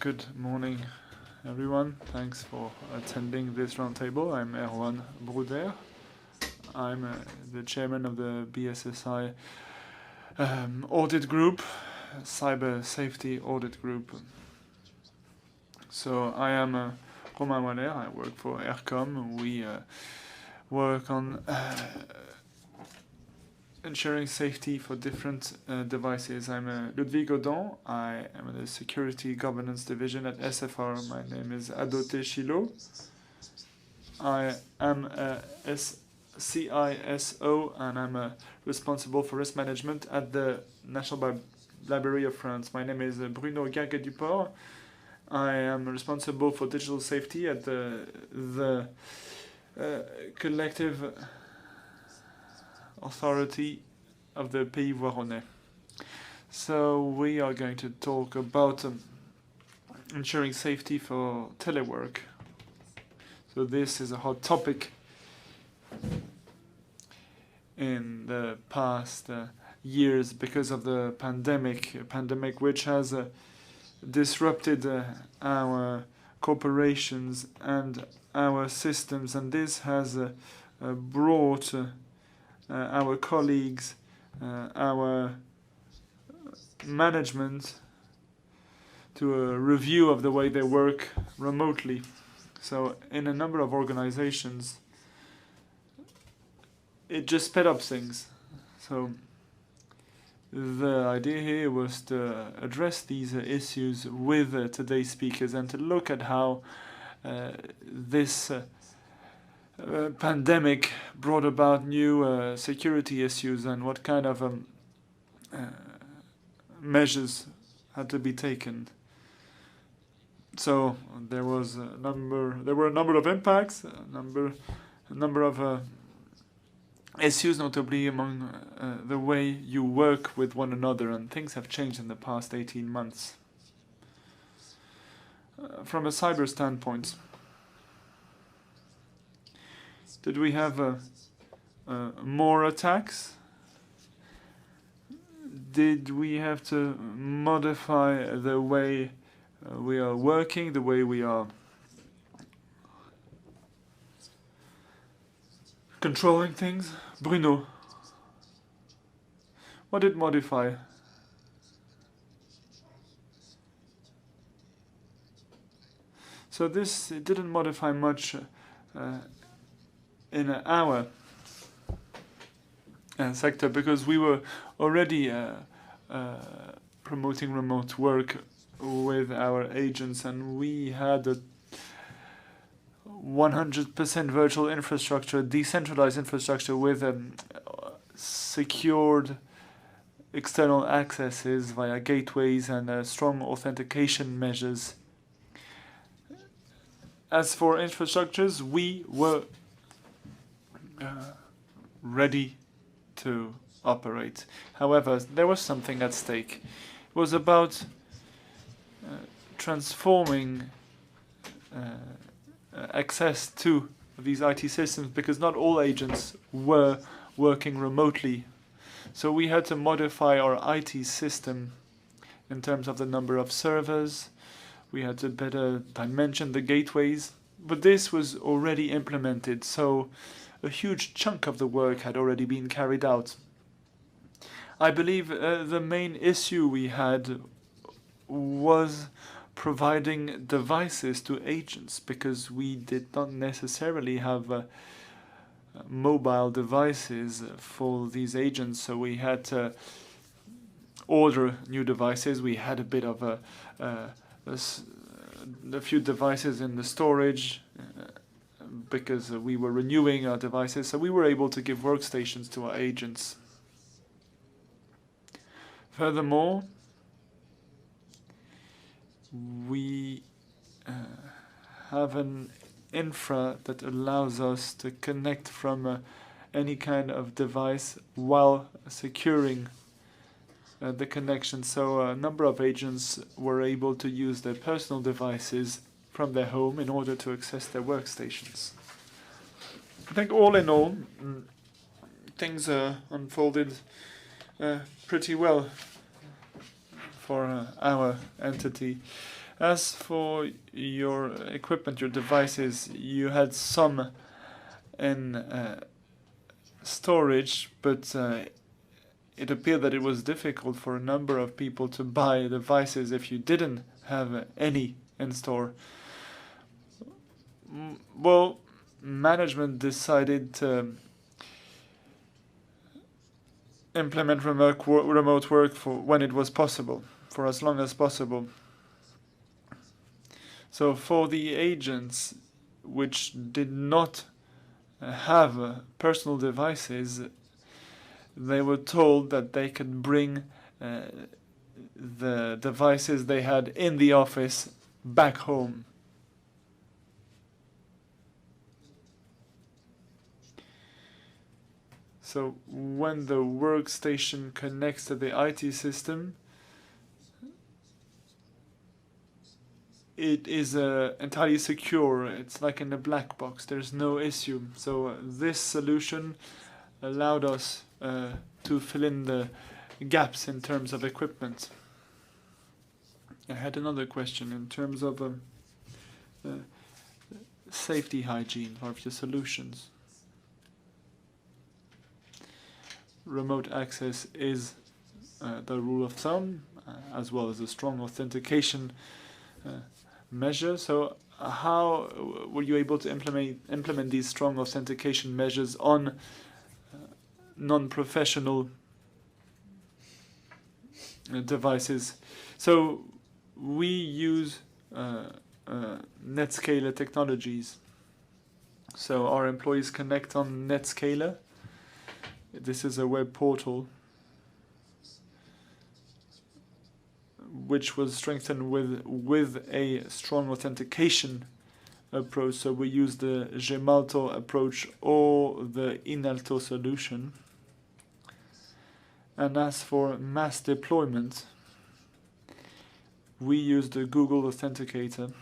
Good morning, everyone. Thanks for attending this roundtable. I'm Erwan Brouder. I'm the chairman of the BSSI audit group, cyber safety audit group. So I am Romain Waller. I work for ERCOM. We work on ensuring safety for different devices. I'm Ludwig Godon. I am in the Security Governance Division at SFR. My name is Adote Shilo. I am a CISO and I'm responsible for risk management at the National Library of France. My name is Bruno Garguet-Duport. I am responsible for digital safety at the collective authority of the Pays Voironnais. So we are going to talk about ensuring safety for telework. So this is a hot topic in the past years because of the pandemic which has disrupted our corporations and our systems, and this has brought our colleagues, our management to a review of the way they work remotely. So in a number of organizations, it just sped up things. So the idea here was to address these issues with today's speakers and to look at how this pandemic brought about new security issues and what kind of measures had to be taken. So there were a number of impacts, a number of issues, notably among the way you work with one another, and things have changed in the past 18 months. From a cyber standpoint, did we have more attacks? Did we have to modify the way we are working, the way we are controlling things? Bruno, what did modify? So this it didn't modify much in our sector because we were already promoting remote work with our agents, and we had a 100% virtual infrastructure, decentralized infrastructure with secured external accesses via gateways and strong authentication measures. As for infrastructures, we were ready to operate. However, there was something at stake. It was about transforming access to these IT systems because not all agents were working remotely. So we had to modify our IT system in terms of the number of servers. We had to better dimension the gateways, but this was already implemented, so a huge chunk of the work had already been carried out. I believe the main issue we had was providing devices to agents because we did not necessarily have mobile devices for these agents, so we had to order new devices. We had a bit of a few devices in the storage because we were renewing our devices, so we were able to give workstations to our agents. Furthermore, we have an infra that allows us to connect from any kind of device while securing the connection. So a number of agents were able to use their personal devices from their home in order to access their workstations. I think all in all, things unfolded pretty well for our entity. As for your equipment, your devices, you had some in storage, but it appeared that it was difficult for a number of people to buy devices if you didn't have any in store. Well, management decided to implement remote work for when it was possible, for as long as possible. So for the agents which did not have personal devices, they were told that they could bring the devices they had in the office back home. So when the workstation connects to the IT system, it is entirely secure. It's like in a black box. There's no issue. So this solution allowed us to fill in the gaps in terms of equipment. I had another question in terms of safety hygiene of your solutions. Remote access is the rule of thumb, as well as a strong authentication measure. So how were you able to implement these strong authentication measures on non-professional devices? So we use Netscaler technologies. So our employees connect on Netscaler. This is a web portal which was strengthened with a strong authentication approach. So we use the Gemalto approach or the Inalto solution. And as for mass deployment, we use the Google Authenticator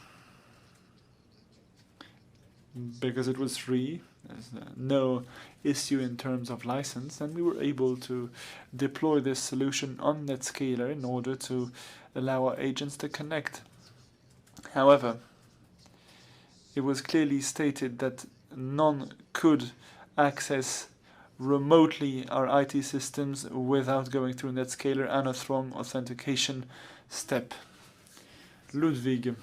because it was free. There's no issue in terms of license, and we were able to deploy this solution on Netscaler in order to allow our agents to connect. However, it was clearly stated that none could access remotely our IT systems without going through Netscaler and a strong authentication step. Ludwig,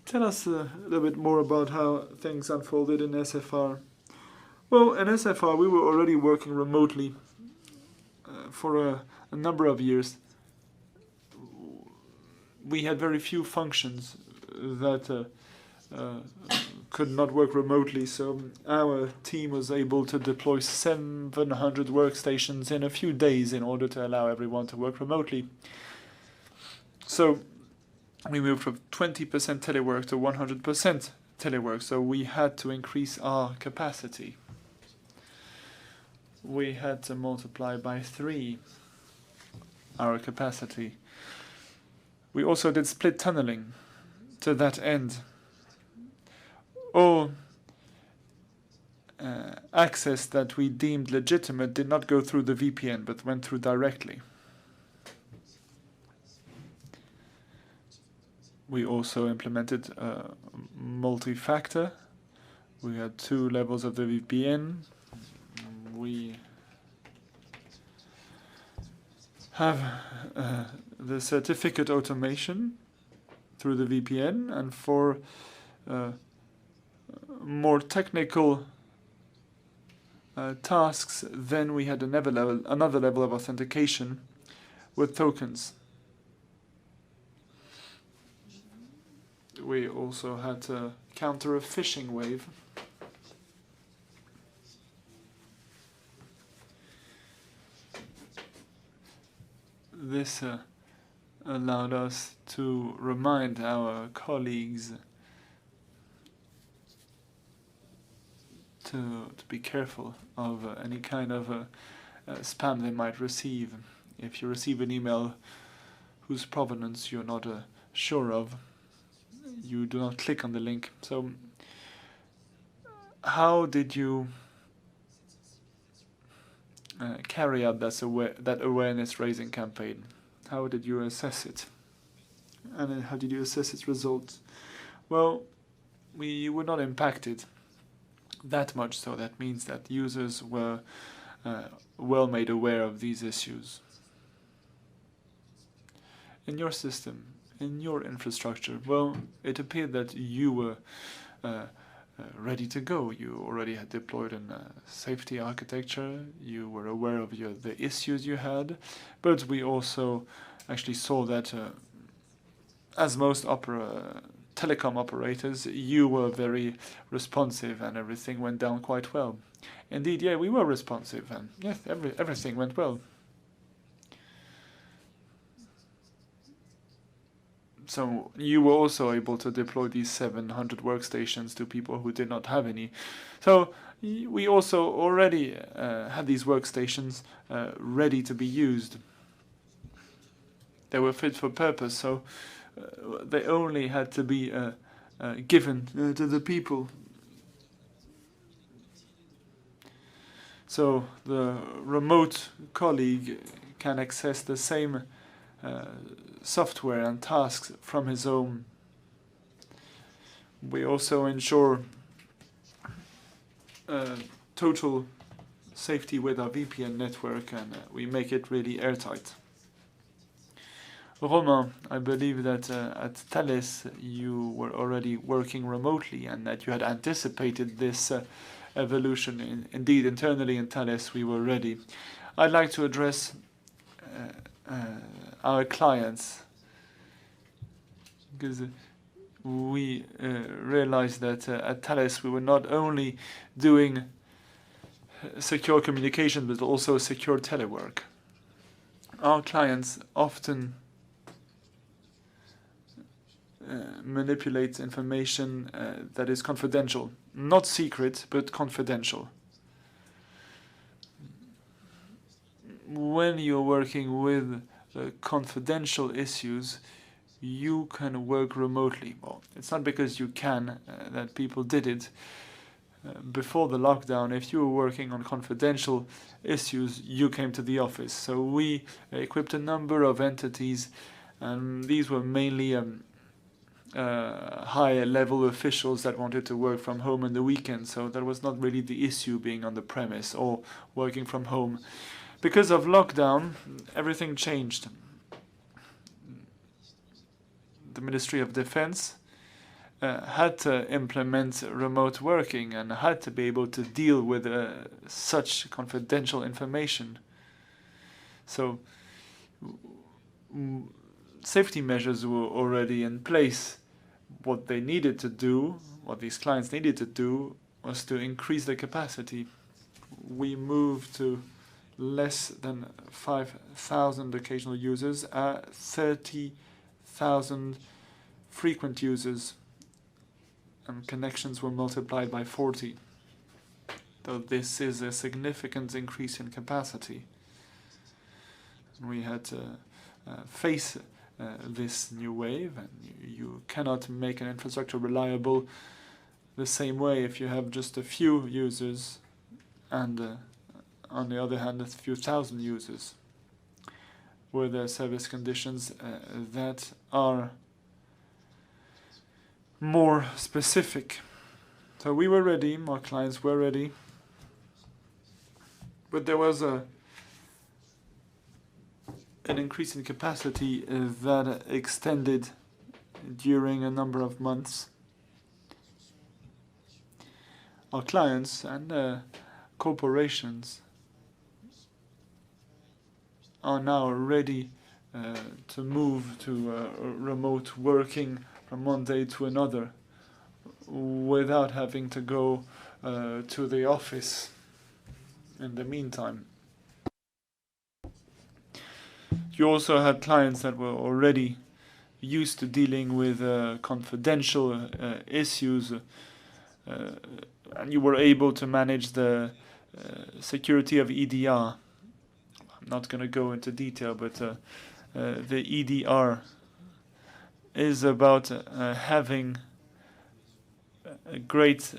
tell us a little bit more about how things unfolded in SFR. Well, in SFR we were already working remotely for a number of years. We had very few functions that could not work remotely, so our team was able to deploy 700 workstations in a few days in order to allow everyone to work remotely. So we moved from 20% telework to 100% telework, so we had to increase our capacity. We had to multiply by 3 our capacity. We also did split tunneling to that end. All access that we deemed legitimate did not go through the VPN, but went through directly. We also implemented multi-factor. We had 2 levels of the VPN. We have the certificate automation through the VPN, and for more technical tasks, then we had another level of authentication with tokens. We also had to counter a phishing wave. This allowed us to remind our colleagues to be careful of any kind of spam they might receive. If you receive an email whose provenance you're not sure of, you do not click on the link. So how did you carry out that awareness raising campaign? How did you assess it? And how did you assess its results? Well, we were not impacted that much, so that means that users were well made aware of these issues. In your system, in your infrastructure, well, it appeared that you were ready to go. You already had deployed a safety architecture, you were aware of the issues you had, but we also actually saw that as most telecom operators, you were very responsive and everything went down quite well. Indeed, yeah, we were responsive and yes, everything went well. So you were also able to deploy these 700 workstations to people who did not have any. So we also already had these workstations ready to be used. They were fit for purpose, so they only had to be given to the people. So the remote colleague can access the same software and tasks from his home. We also ensure total safety with our VPN network, and we make it really airtight. Romain, I believe that at Thales you were already working remotely and that you had anticipated this evolution. Indeed, internally in Thales we were ready. I'd like to address our clients, because we realized that at Thales we were not only doing secure communication but also secure telework. Our clients often manipulate information that is confidential, not secret but confidential. When you're working with confidential issues, you can work remotely. Well, it's not because you can that people did it. Before the lockdown, if you were working on confidential issues, you came to the office. So we equipped a number of entities, and these were mainly high-level officials that wanted to work from home on the weekend. So that was not really the issue, being on the premise or working from home. Because of lockdown, everything changed. The Ministry of Defense had to implement remote working and had to be able to deal with such confidential information. So safety measures were already in place. What they needed to do, what these clients needed to do, was to increase the capacity. We moved to less than 5,000 occasional users, 30,000 frequent users, and connections were multiplied by 40. So this is a significant increase in capacity. We had to face this new wave, and you cannot make an infrastructure reliable the same way if you have just a few users and on the other hand, a few thousand users, with service conditions that are more specific. So we were ready, our clients were ready, but there was an increase in capacity that extended during a number of months. Our clients and corporations are now ready to move to remote working from one day to another without having to go to the office in the meantime. You also had clients that were already used to dealing with confidential issues, and you were able to manage the security of EDR. I'm not going to go into detail, but the EDR is about having a great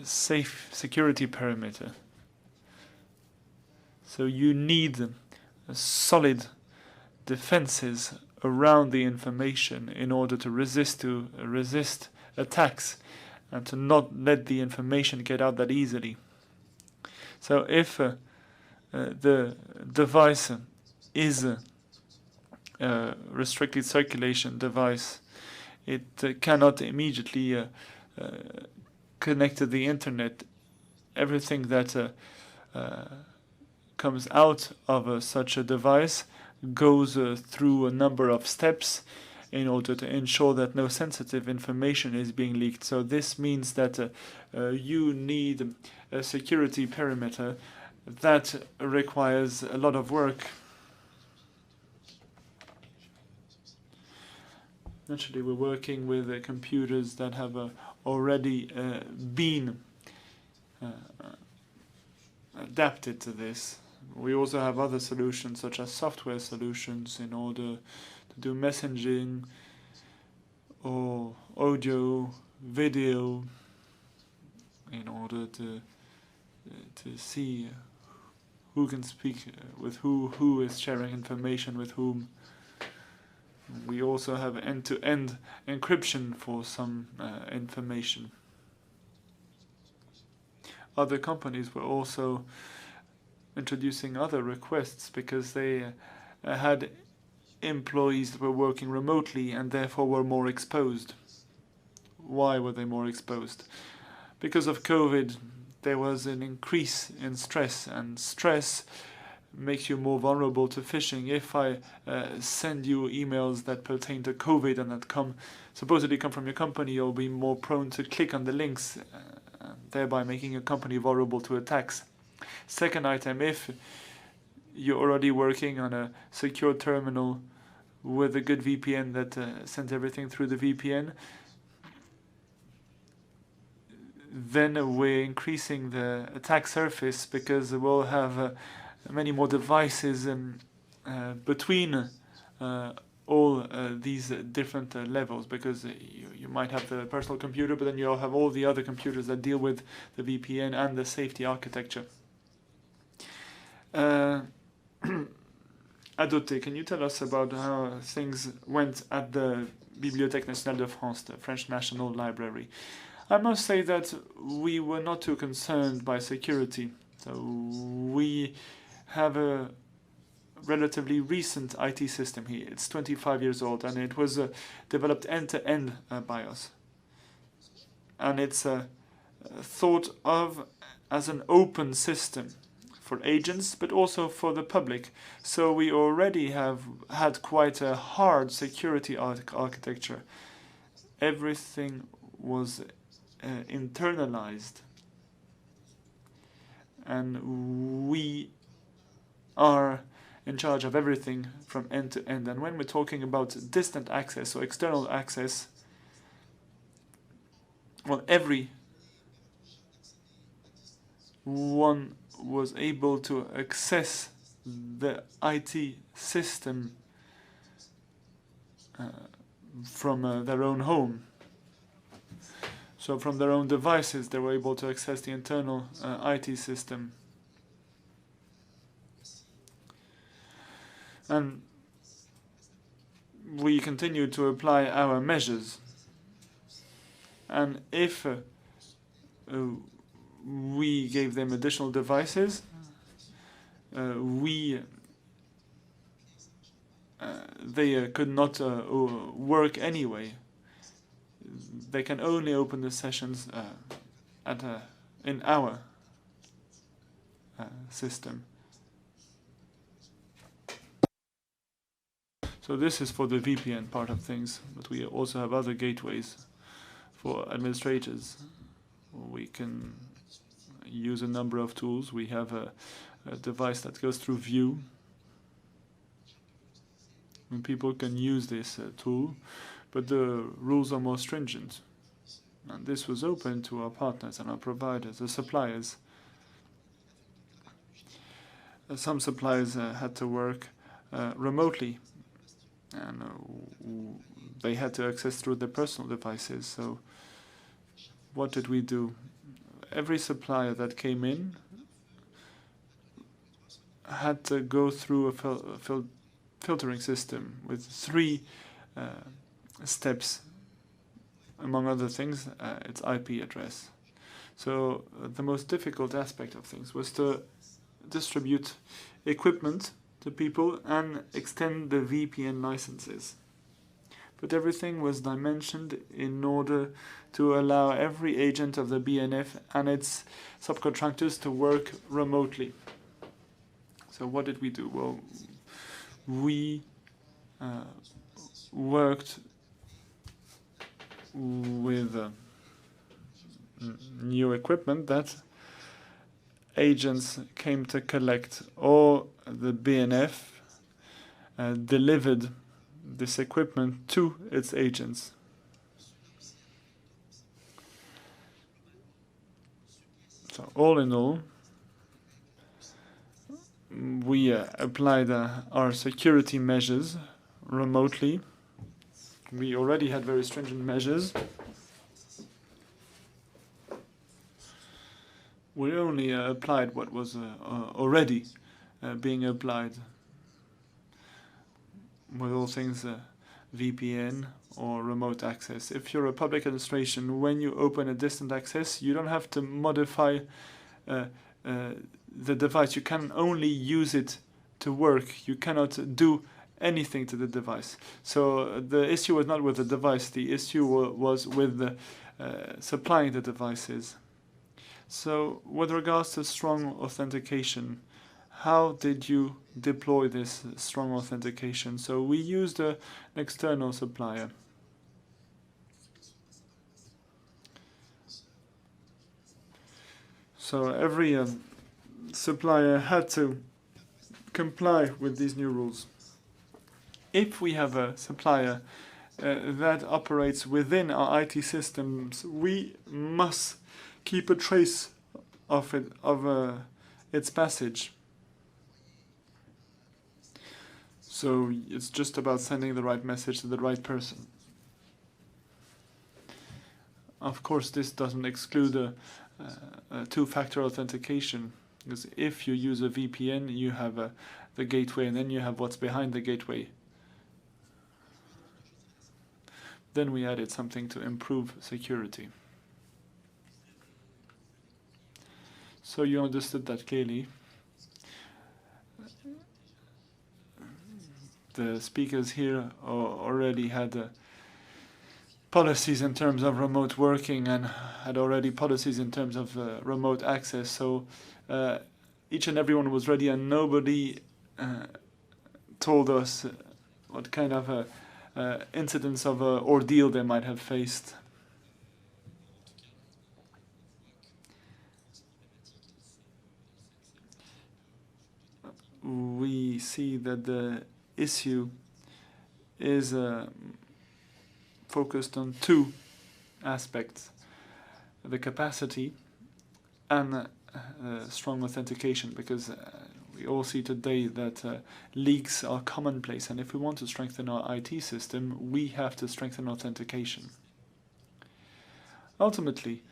safe security perimeter. So you need a solid defenses around the information in order to resist attacks and to not let the information get out that easily. So if the device is a restricted circulation device, it cannot immediately connect to the internet. Everything that comes out of such a device goes through a number of steps in order to ensure that no sensitive information is being leaked. So this means that you need a security perimeter that requires a lot of work. Naturally, we're working with computers that have already been adapted to this. We also have other solutions, such as software solutions, in order to do messaging or audio, video, in order to see who can speak with who is sharing information with whom. We also have end-to-end encryption for some information. Other companies were also introducing other requests because they had employees that were working remotely and therefore were more exposed. Why were they more exposed? Because of COVID, there was an increase in stress, and stress makes you more vulnerable to phishing. If I send you emails that pertain to COVID and that supposedly come from your company, you'll be more prone to click on the links, thereby making your company vulnerable to attacks. Second item, if you're already working on a secure terminal with a good VPN that sends everything through the VPN, then we're increasing the attack surface because we'll have many more devices between all these different levels, because you might have the personal computer, but then you'll have all the other computers that deal with the VPN and the safety architecture. Adoté, can you tell us about how things went at the Bibliothèque Nationale de France, the French National Library? I must say that we were not too concerned by security. So we have a relatively recent IT system here. It's 25 years old, and it was developed end-to-end by us. And it's thought of as an open system for agents, but also for the public. So we already have had quite a hard security architecture. Everything was internalized, and we are in charge of everything from end to end. And when we're talking about distant access or external access, well, every one was able to access the IT system from their own home. So from their own devices, they were able to access the internal IT system. And we continued to apply our measures. And if we gave them additional devices, they could not work anyway. They can only open the sessions in our system. So this is for the VPN part of things, but we also have other gateways for administrators. We can use a number of tools. We have a device that goes through View, and people can use this tool, but the rules are more stringent. And this was open to our partners and our providers, the suppliers. Some suppliers had to work remotely, and they had to access through their personal devices. So what did we do? Every supplier that came in had to go through a filtering system with 3 steps. Among other things, its IP address. So the most difficult aspect of things was to distribute equipment to people and extend the VPN licenses. But everything was dimensioned in order to allow every agent of the BNF and its subcontractors to work remotely. So what did we do? Well, we worked with new equipment that agents came to collect, or the BNF delivered this equipment to its agents. So all in all, we applied our security measures remotely. We already had very stringent measures. We only applied what was already being applied with all things VPN or remote access. If you're a public administration, when you open a distant access, you don't have to modify the device. You can only use it to work. You cannot do anything to the device. So the issue was not with the device. The issue was with the, supplying the devices. So with regards to strong authentication, how did you deploy this strong authentication? So we used an external supplier. So every supplier had to comply with these new rules. If we have a supplier that operates within our IT systems, we must keep a trace of it, of its passage. So it's just about sending the right message to the right person. Of course, this doesn't exclude a two-factor authentication, because if you use a VPN, you have the gateway, and then you have what's behind the gateway. Then we added something to improve security. So you understood that clearly. The speakers here already had policies in terms of remote working and had already policies in terms of remote access. So each and everyone was ready, and nobody told us what kind of incidents of ordeal they might have faced. We see that the issue is focused on 2 aspects: the capacity and strong authentication, because we all see today that leaks are commonplace, and if we want to strengthen our IT system, we have to strengthen authentication. Ultimately,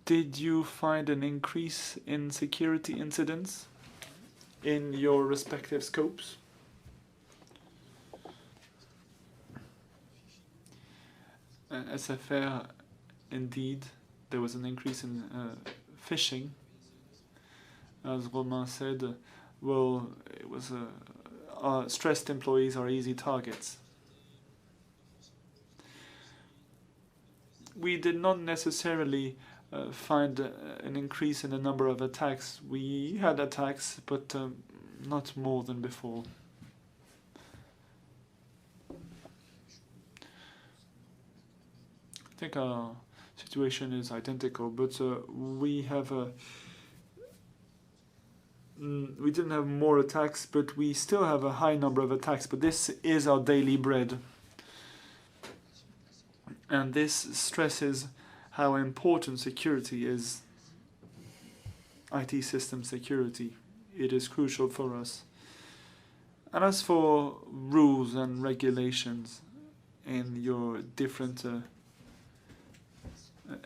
did you find an increase in security incidents in your respective scopes? SFR, indeed, there was an increase in phishing. As Romain said, well, it was stressed employees are easy targets. We did not necessarily find an increase in the number of attacks. We had attacks, but not more than before. I think our situation is identical, but we have we didn't have more attacks, but we still have a high number of attacks. But this is our daily bread. And this stresses how important security is, IT system security. It is crucial for us. And as for rules and regulations in your different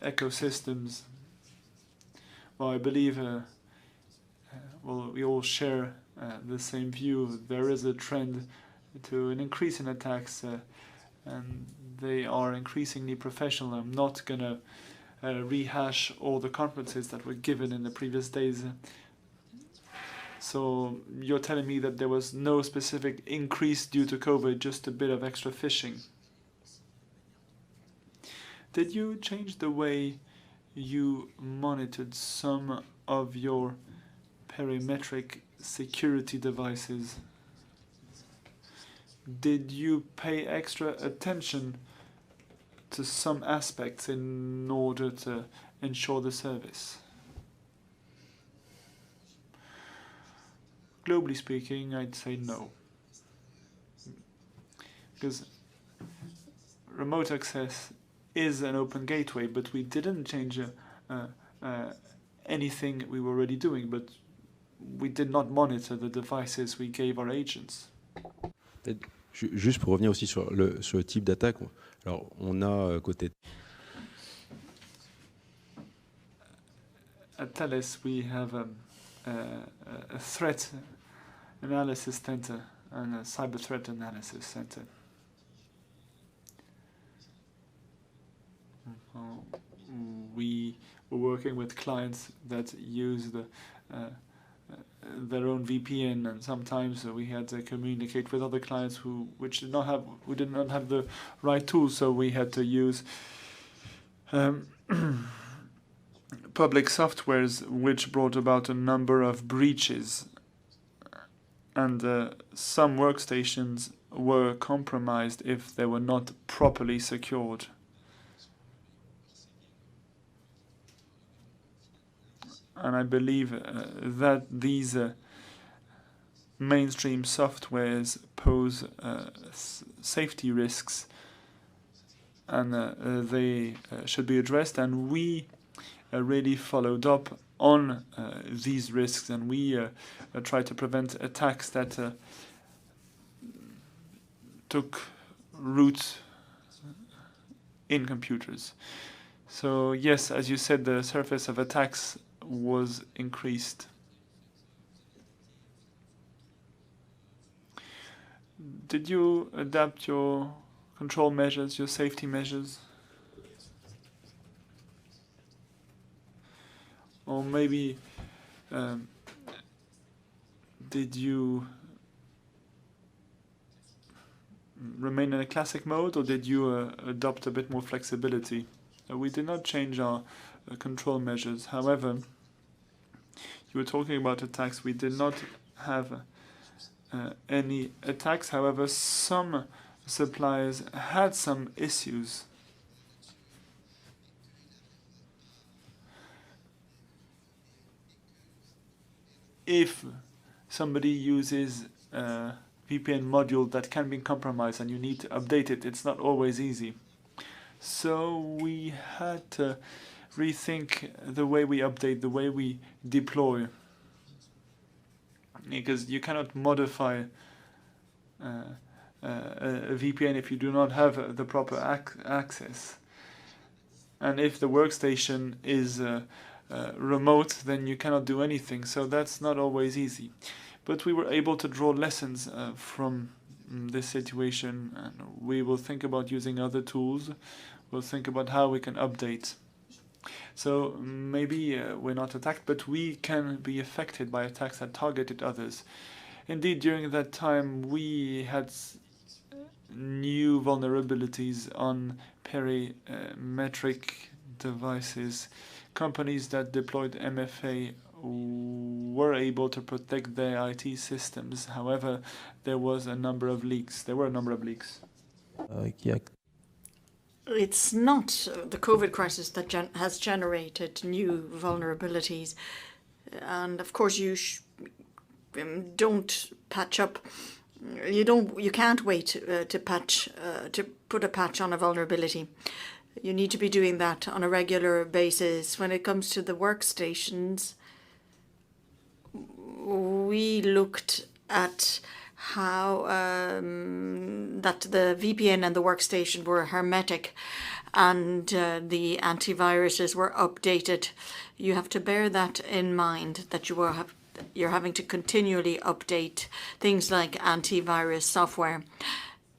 ecosystems, well, I believe well, we all share the same view. There is a trend to an increase in attacks, and they are increasingly professional. I'm not going to rehash all the conferences that were given in the previous days. So you're telling me that there was no specific increase due to COVID, just a bit of extra phishing. Did you change the way you monitored some of your perimetric security devices? Did you pay extra attention to some aspects in order to ensure the service? Globally speaking, I'd say no. Because remote access is an open gateway, but we didn't change anything we were already doing, but we did not monitor the devices we gave our agents. Juste pour revenir aussi sur le type d'attaque, alors on a côté... At Thales, we have a threat analysis center and a cyber threat analysis center. We were working with clients that use their own VPN, and sometimes we had to communicate with other clients who did not have the right tools, so we had to use public softwares, which brought about a number of breaches, and some workstations were compromised if they were not properly secured. And I believe that these mainstream softwares pose safety risks, and they should be addressed. And we really followed up on these risks, and we tried to prevent attacks that took root in computers. So yes, as you said, the surface of attacks was increased. Did you adapt your control measures, your safety measures? Or maybe did you remain in a classic mode, or did you adopt a bit more flexibility? We did not change our control measures. However, you were talking about attacks. We did not have any attacks. However, some suppliers had some issues. If somebody uses a VPN module that can be compromised and you need to update it, it's not always easy. So we had to rethink the way we update, the way we deploy, because you cannot modify a VPN if you do not have the proper access. And if the workstation is remote, then you cannot do anything. So that's not always easy. But we were able to draw lessons from this situation, and we will think about using other tools. We'll think about how we can update. So maybe we're not attacked, but we can be affected by attacks that targeted others. Indeed, during that time, we had new vulnerabilities on perimetric devices. Companies that deployed MFA were able to protect their IT systems. However, there were a number of leaks. It's not the COVID crisis that has generated new vulnerabilities, and of course you don't patch up. You can't wait to put a patch on a vulnerability. You need to be doing that on a regular basis. When it comes to the workstations, we looked at how that the VPN and the workstation were hermetic, and the antiviruses were updated. You have to bear that in mind, that you will You're having to continually update things like antivirus software.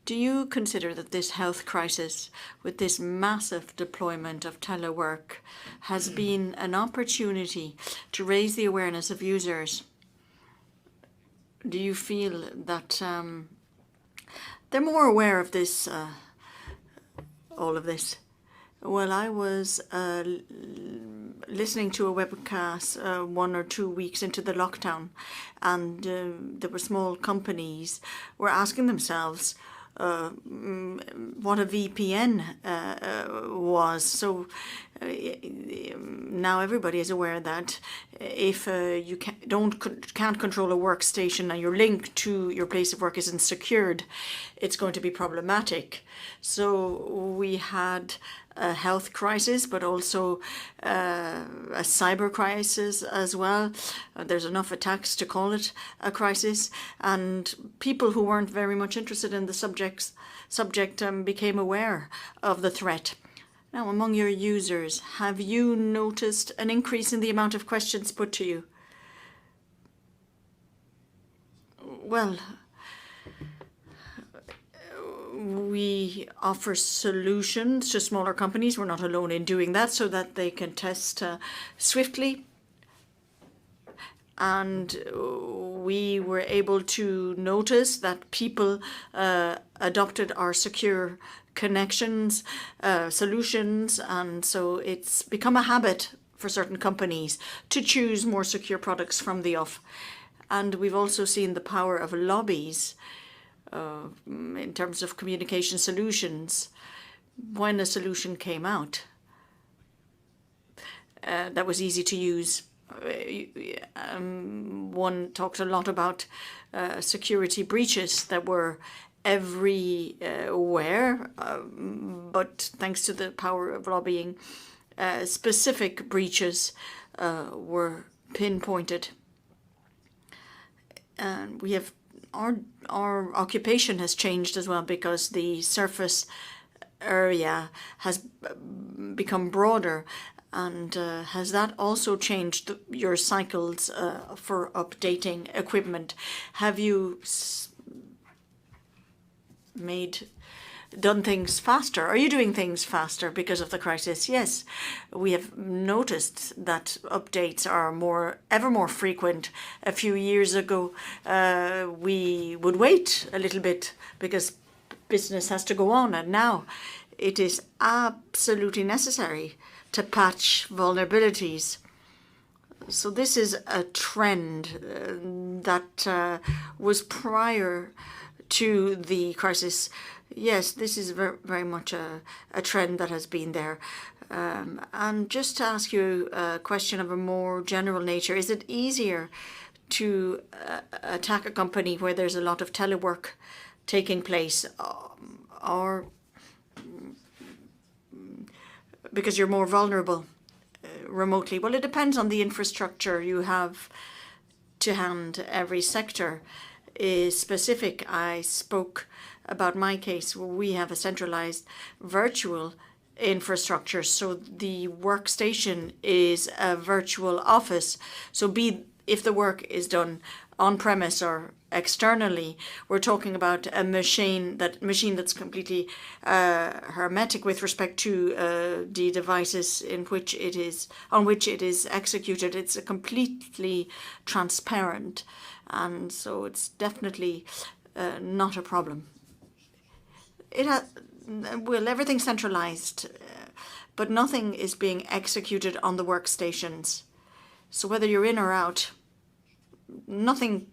Do you consider that this health crisis, with this massive deployment of telework, has been an opportunity to raise the awareness of users? Do you feel that they're more aware of this, all of this? Well, I was listening to a webcast 1 or 2 weeks into the lockdown, and there were small companies were asking themselves what a VPN was. So now everybody is aware that if you can't control a workstation and your link to your place of work isn't secured, it's going to be problematic. So we had a health crisis, but also a cyber crisis as well. There's enough attacks to call it a crisis, and people who weren't very much interested in the subject became aware of the threat. Now, among your users, have you noticed an increase in the amount of questions put to you? Well, we offer solutions to smaller companies. We're not alone in doing that, so that they can test swiftly. And we were able to notice that people adopted our secure connections solutions, and so it's become a habit for certain companies to choose more secure products from the off. And we've also seen the power of lobbies in terms of communication solutions. When a solution came out that was easy to use, one talked a lot about security breaches that were everywhere, but thanks to the power of lobbying, specific breaches were pinpointed. And we have our occupation has changed as well, because the surface area has become broader. And has that also changed your cycles for updating equipment? Have you done things faster? Are you doing things faster because of the crisis? Yes, we have noticed that updates are ever more frequent. A few years ago, we would wait a little bit because business has to go on, and now it is absolutely necessary to patch vulnerabilities. So this is a trend that was prior to the crisis. Yes, this is very much a trend that has been there. And just to ask you a question of a more general nature, is it easier to attack a company where there's a lot of telework taking place, or because you're more vulnerable remotely? Well, it depends on the infrastructure you have to hand. Every sector is specific. I spoke about my case where we have a centralized virtual infrastructure. So the workstation is a virtual office. So if the work is done on premise or externally, we're talking about a machine that's completely hermetic with respect to the devices on which it is executed. It's completely transparent, and so it's definitely not a problem. Everything's centralized, but nothing is being executed on the workstations. So whether you're in or out, nothing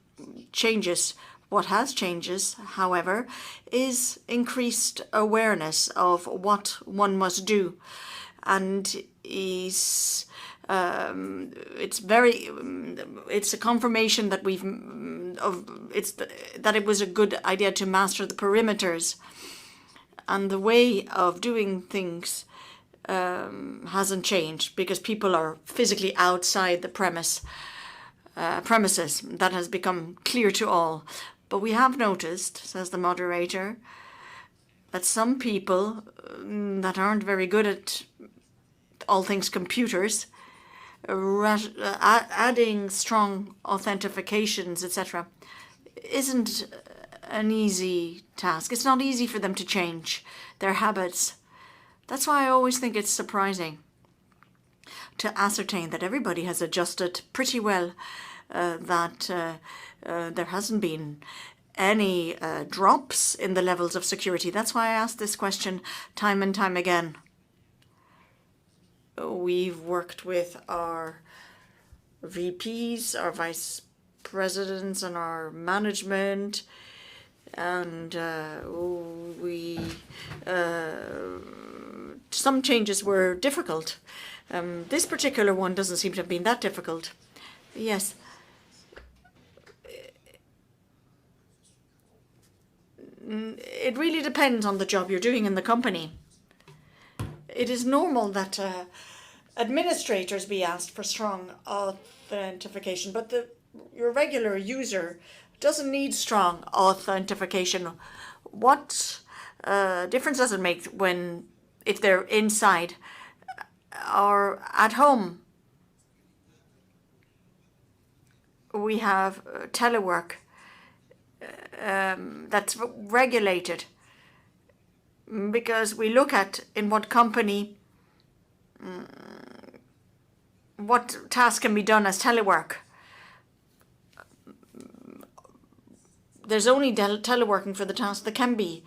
changes. What has changes, however, is increased awareness of what one must do, and it's a confirmation that that it was a good idea to master the perimeters, and the way of doing things hasn't changed because people are physically outside the premises. That has become clear to all. But we have noticed, says the moderator, that some people that aren't very good at all things computers adding strong authentications, etc., isn't an easy task. It's not easy for them to change their habits. That's why I always think it's surprising to ascertain that everybody has adjusted pretty well, that there hasn't been any drops in the levels of security. That's why I ask this question time and time again. We've worked with our VPs, our vice presidents, and our management, and some changes were difficult. This particular one doesn't seem to have been that difficult. Yes. It really depends on the job you're doing in the company. It is normal that administrators be asked for strong authentication, but your regular user doesn't need strong authentication. What difference does it make if they're inside or at home? We have telework that's regulated, because we look at in what company what task can be done as telework. There's only teleworking for the task that can be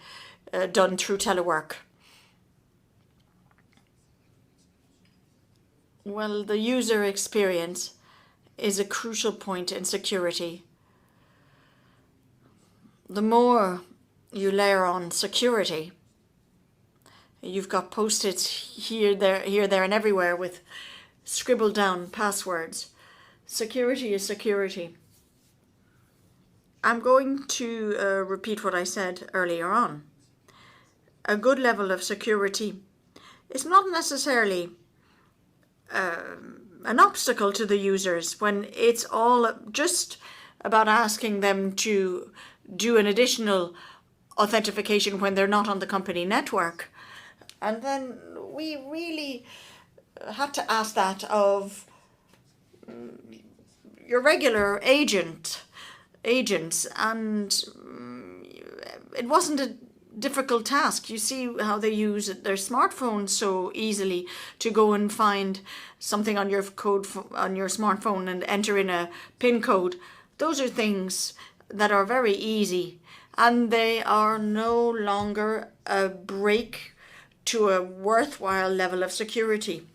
done through telework. Well, the user experience is a crucial point in security. The more you layer on security, you've got post-its here, there, and everywhere with scribbled down passwords. Security is security. I'm going to repeat what I said earlier on. A good level of security is not necessarily an obstacle to the users when it's all just about asking them to do an additional authentication when they're not on the company network. And then we really have to ask that of your regular agents, and it wasn't a difficult task. You see how they use their smartphones so easily to go and find something on your smartphone and enter in a PIN code. Those are things that are very easy, and they are no longer a break to a worthwhile level of security.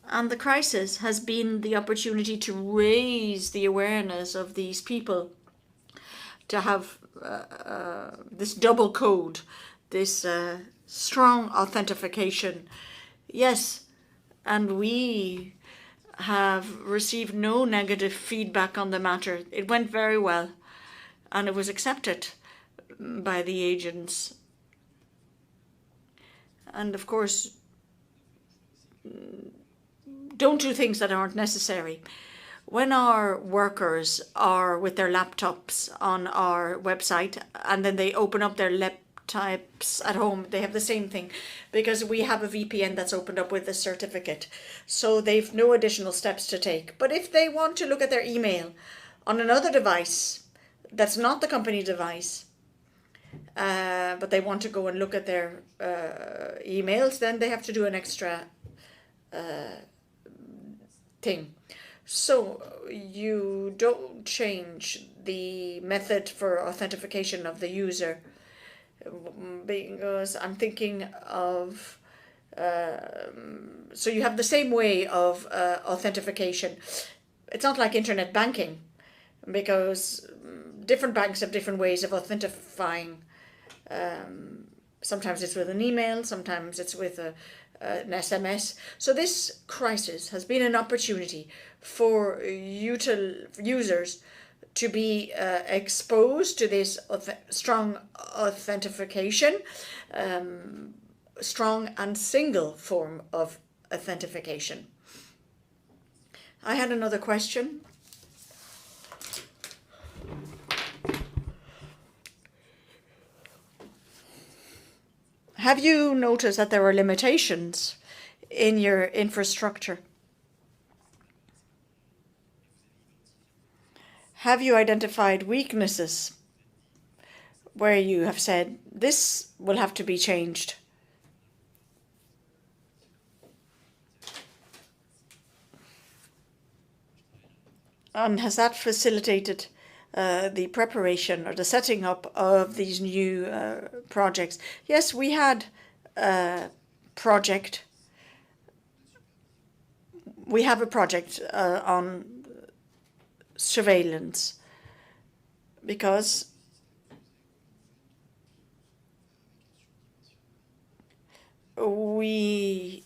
And the crisis has been the opportunity to raise the awareness of these people, to have this double code, this strong authentication. Yes, and we have received no negative feedback on the matter. It went very well, and it was accepted by the agents. And of course, don't do things that aren't necessary. When our workers are with their laptops on our website and then they open up their laptops at home, they have the same thing, because we have a VPN that's opened up with a certificate. So they've no additional steps to take. But if they want to look at their email on another device that's not the company device, but they want to go and look at their emails, then they have to do an extra thing. So you don't change the method for authentication of the user, because I'm thinking of, so you have the same way of authentication. It's not like internet banking, because different banks have different ways of authentifying. Sometimes it's with an email, sometimes it's with an SMS. So this crisis has been an opportunity for users to be exposed to this strong authentication, strong and single form of authentication. I had another question. Have you noticed that there are limitations in your infrastructure? have you identified weaknesses where you have said, this will have to be changed? And has that facilitated the preparation or the setting up of these new projects? Yes, we had a project. We have a project on surveillance because we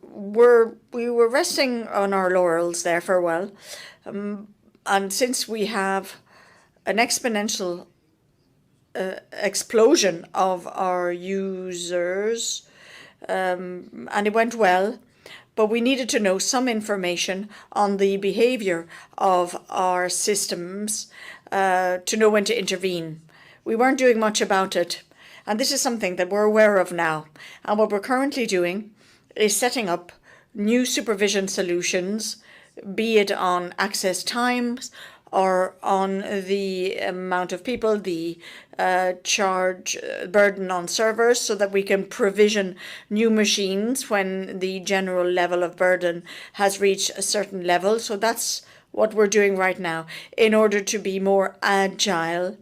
were resting on our laurels there for a while, and since we have an exponential explosion of our users, and it went well, but we needed to know some information on the behavior of our systems to know when to intervene. We weren't doing much about it. And this is something that we're aware of now. And what we're currently doing is setting up new supervision solutions, be it on access times or on the amount of people, the charge burden on servers, so that we can provision new machines when the general level of burden has reached a certain level. So that's what we're doing right now in order to be more agile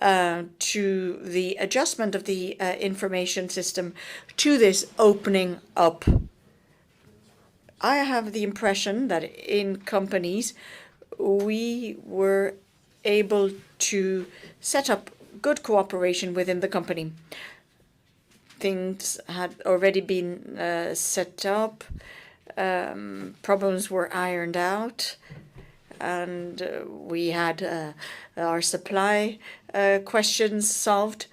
to the adjustment of the information system to this opening up. I have the impression that in companies we were able to set up good cooperation within the company. Things had already been set up, problems were ironed out, and we had our supply questions solved.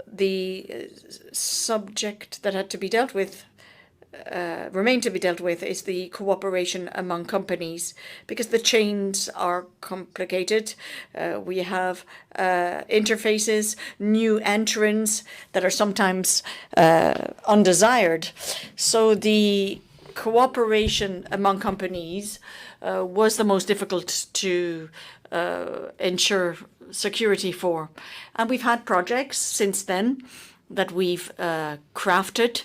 The subject that had to be dealt with, remained to be dealt with, is the cooperation among companies, because the chains are complicated. We have interfaces, new entrants that are sometimes undesired. So the cooperation among companies was the most difficult to ensure security for. And we've had projects since then that we've crafted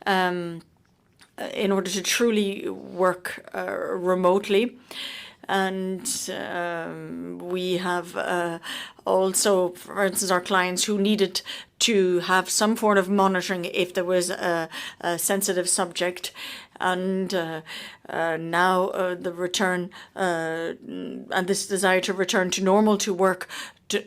in order to truly work remotely. And we have also, for instance, our clients who needed to have some form of monitoring if there was a sensitive subject. And now the return and this desire to return to normal, to work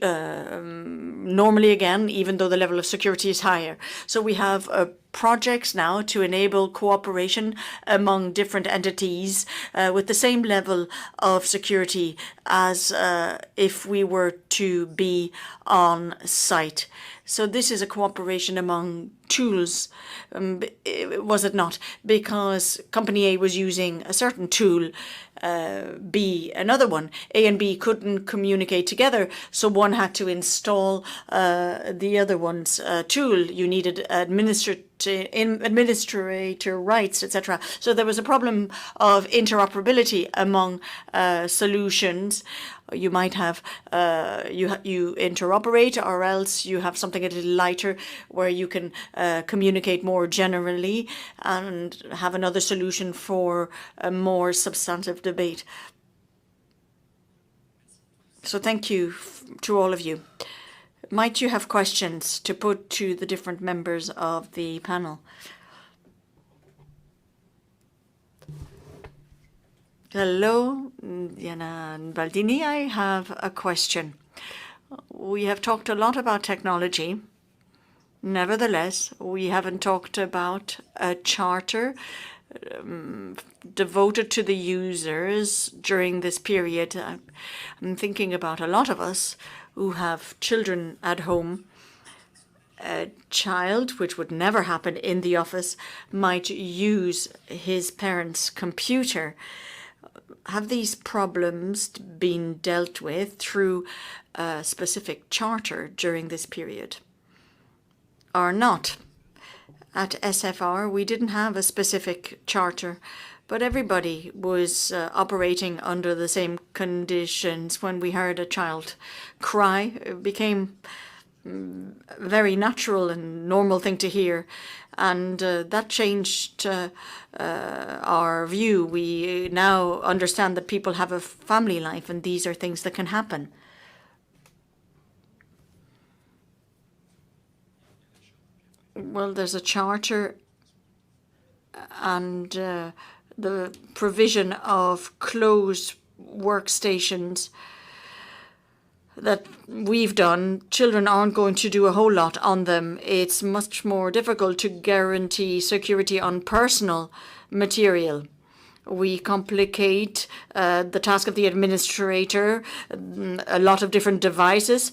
normally again, even though the level of security is higher. So we have projects now to enable cooperation among different entities with the same level of security as if we were to be on site. So this is a cooperation among tools, was it not? Because company A was using a certain tool, B another one. A and B couldn't communicate together, so one had to install the other one's tool. You needed administrator rights, etc. So there was a problem of interoperability among solutions. You might have you interoperate, or else you have something a little lighter where you can communicate more generally and have another solution for a more substantive debate. So thank you to all of you. Might you have questions to put to the different members of the panel? Hello, Diana Baldini. I have a question. We have talked a lot about technology. Nevertheless, we haven't talked about a charter devoted to the users during this period. I'm thinking about a lot of us who have children at home. A child, which would never happen in the office, might use his parents' computer. Have these problems been dealt with through a specific charter during this period or not? at SFR, we didn't have a specific charter, but everybody was operating under the same conditions. When we heard a child cry, it became very natural and normal thing to hear. And that changed our view. We now understand that people have a family life and these are things that can happen. Well, there's a charter and the provision of closed workstations that we've done. Children aren't going to do a whole lot on them. It's much more difficult to guarantee security on personal material. We complicate the task of the administrator, a lot of different devices,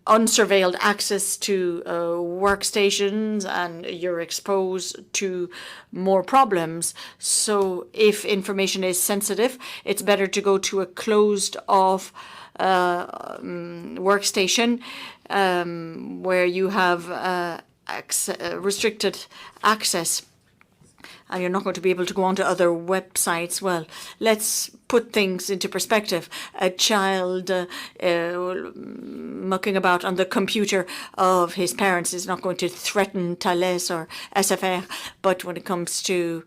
unsurveilled access to workstations, and you're exposed to more problems. So if information is sensitive, it's better to go to a closed off workstation where you have restricted access. And you're not going to be able to go onto other websites. Well, let's put things into perspective. A child mucking about on the computer of his parents is not going to threaten Thales or SFR, but when it comes to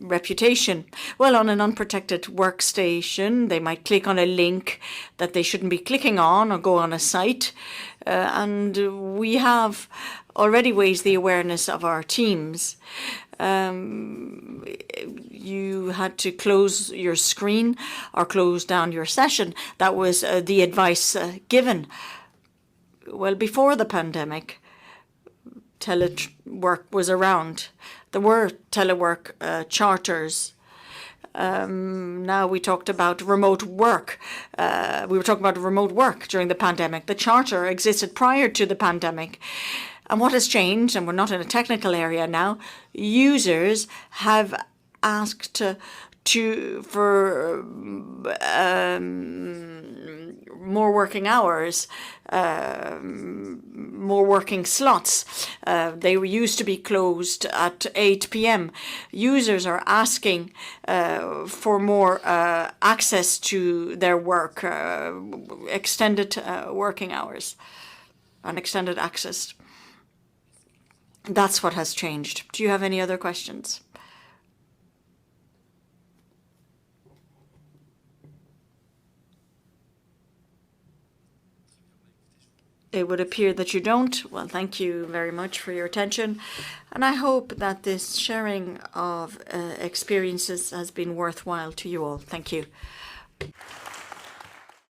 reputation, well, on an unprotected workstation, they might click on a link that they shouldn't be clicking on or go on a site. And we have already raised the awareness of our teams. You had to close your screen or close down your session. That was the advice given. Well, before the pandemic, telework was around. There were telework charters. Now we talked about remote work. We were talking about remote work during the pandemic. The charter existed prior to the pandemic. And what has changed, and we're not in a technical area now, users have asked for more working hours, more working slots. They used to be closed at 8 p.m. Users are asking for more access to their work, extended working hours and extended access. That's what has changed. Do you have any other questions? It would appear that you don't. Well, thank you very much for your attention. And I hope that this sharing of experiences has been worthwhile to you all. Thank you.